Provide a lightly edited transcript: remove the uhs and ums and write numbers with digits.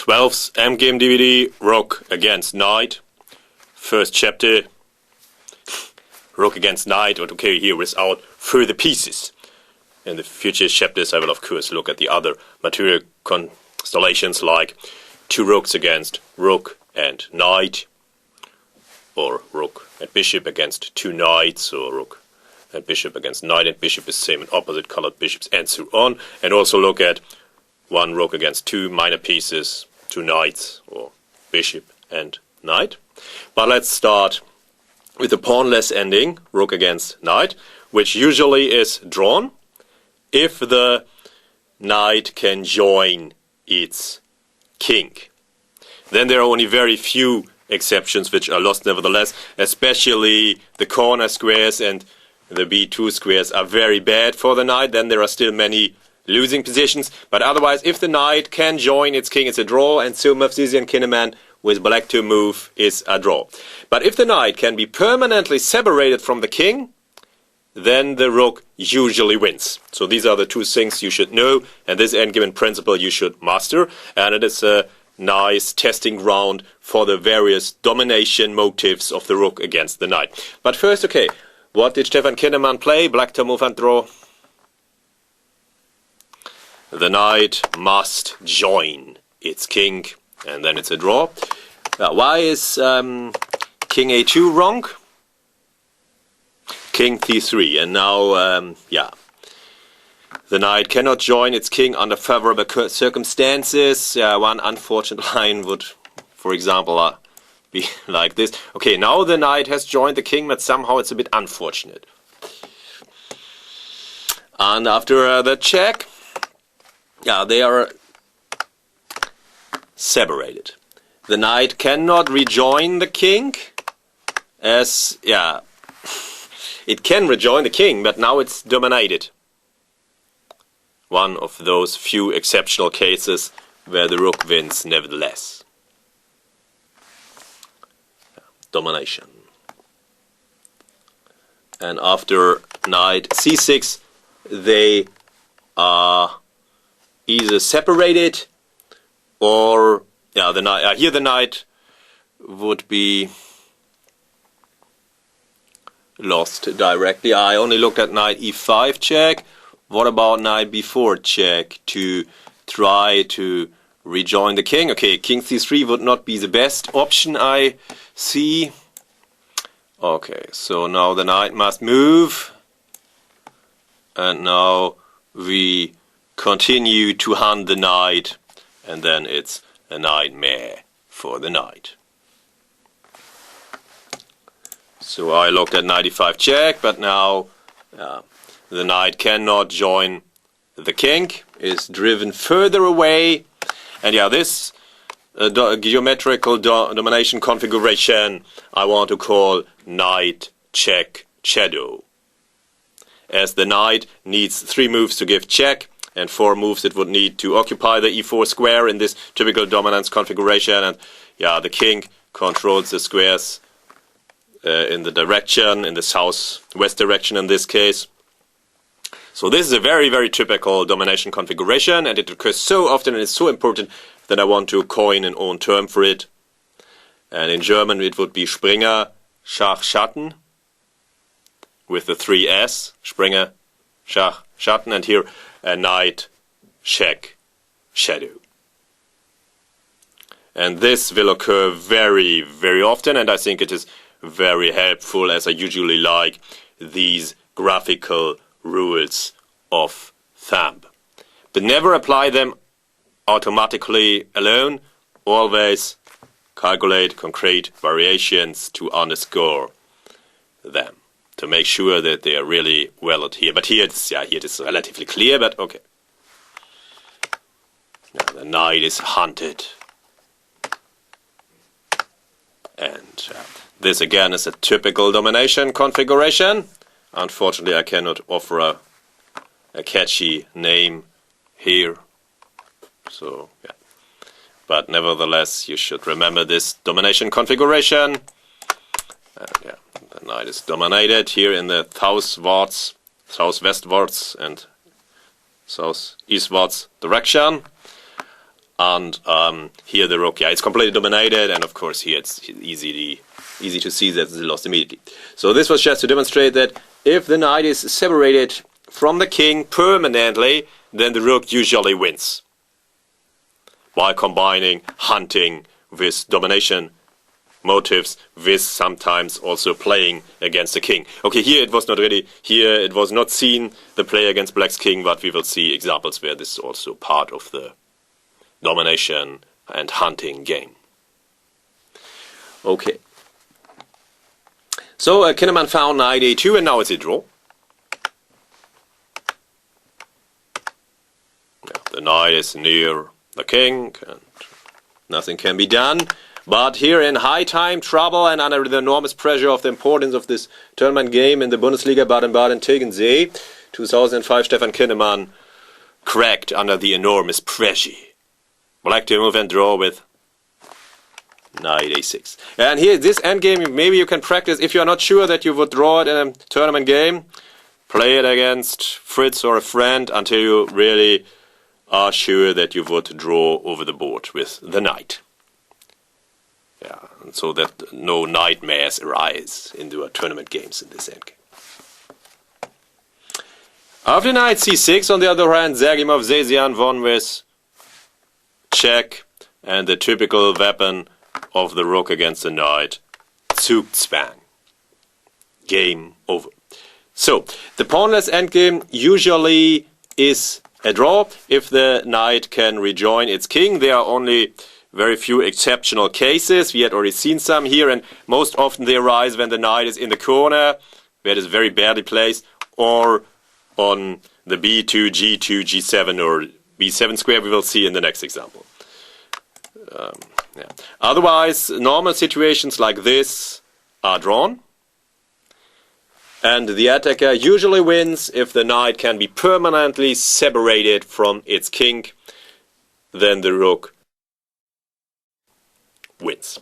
12th Endgame DVD, Rook against Knight. First chapter, Rook against Knight, but okay, here without further pieces. In the future chapters I will of course look at the other material constellations like two rooks against Rook and Knight, or Rook and Bishop against two Knights, or Rook and Bishop against Knight and Bishop is same and opposite colored bishops, and so on. And also look at one Rook against two minor pieces, two Knights, or Bishop and Knight. But let's start with the pawnless ending, Rook against Knight, which usually is drawn if the Knight can join its king. Then there are only very few exceptions which are lost nevertheless, especially the corner squares and the b2 squares are very bad for the Knight. Then there are still many losing positions, but otherwise if the Knight can join its king it's a draw, and so Mavsisian Kinnaman with black to move is a draw. But if the Knight can be permanently separated from the king, then the Rook usually wins. So these are the two things you should know, and this endgame in principle you should master, and it is a nice testing ground for the various domination motives of the Rook against the Knight. But first, okay, what did Stefan Kinnaman play? Black to move and draw. The Knight must join its king, and then it's a draw. Why is King A2 wrong? King C3, and now, the Knight cannot join its king under favorable circumstances. One unfortunate line would, for example, be like this. Okay, now the Knight has joined the king, but somehow it's a bit unfortunate. And after the check, they are separated. The Knight cannot rejoin the king, as, it can rejoin the king, but now it's dominated. One of those few exceptional cases where the Rook wins nevertheless. Domination. And after Knight C6, they are either separated or the Knight. Here the Knight would be lost directly. I only looked at Knight E5 check. What about Knight B4 check to try to rejoin the king? Okay, King C3 would not be the best option I see. Okay, so now the Knight must move, and now we continue to hunt the Knight, and then it's a nightmare for the Knight. So I looked at Knight E5 check, but now the Knight cannot join the king, is driven further away, and this geometrical domination configuration I want to call Knight check shadow. As the Knight needs 3 moves to give check, and 4 moves it would need to occupy the e4 square in this typical dominance configuration, and the king controls the squares in the direction, in the southwest direction in this case. So this is a very, very typical domination configuration, and it occurs so often and is so important that I want to coin an own term for it. And in German it would be Springer, Schach, Schatten, with the 3 S, Springer, Schach, Schatten, and here a Knight, check, shadow. And this will occur very, very often, and I think it is very helpful, as I usually like these graphical rules of thumb. But never apply them automatically alone, always calculate concrete variations to underscore them, to make sure that they are really well adhered. But here it is relatively clear, but okay. Now the Knight is hunted. And this again is a typical domination configuration. Unfortunately, I cannot offer a catchy name here. So, but nevertheless, you should remember this domination configuration. And the Knight is dominated here in the southwestwards and southeastwards direction. And here the rook, it's completely dominated, and of course here it's easy to see that it's lost immediately. So this was just to demonstrate that if the knight is separated from the king permanently, then the rook usually wins by combining hunting with domination motives, with sometimes also playing against the king. Okay, here it was not really, here it was not seen the play against black's king, but we will see examples where this is also part of the domination and hunting game. Okay. So Kinnaman found knight a2, and now it's a draw. The knight is near the king, and nothing can be done. But here in high time trouble and under the enormous pressure of the importance of this tournament game in the Bundesliga Baden-Baden Tegernsee 2005, Stefan Kinnaman cracked under the enormous pressure. Black to move and draw with knight a6. And here, this endgame, maybe you can practice. If you're not sure that you would draw it in a tournament game, play it against Fritz or a friend until you really are sure that you would draw over the board with the knight. Yeah, and so that no nightmares arise in the tournament games in this endgame. After knight c6, on the other hand, Sergimov Zesian won with check, and the typical weapon of the rook against the knight, Zugzwang. Game over. So, the pawnless endgame usually is a draw if the knight can rejoin its king. There are only very few exceptional cases. We had already seen some here, and most often they arise when the knight is in the corner, where it is very badly placed, or on the b2, g2, g7, or b7 square, we will see in the next example. Otherwise, normal situations like this are drawn, and the attacker usually wins if the knight can be permanently separated from its king. Then the rook wins.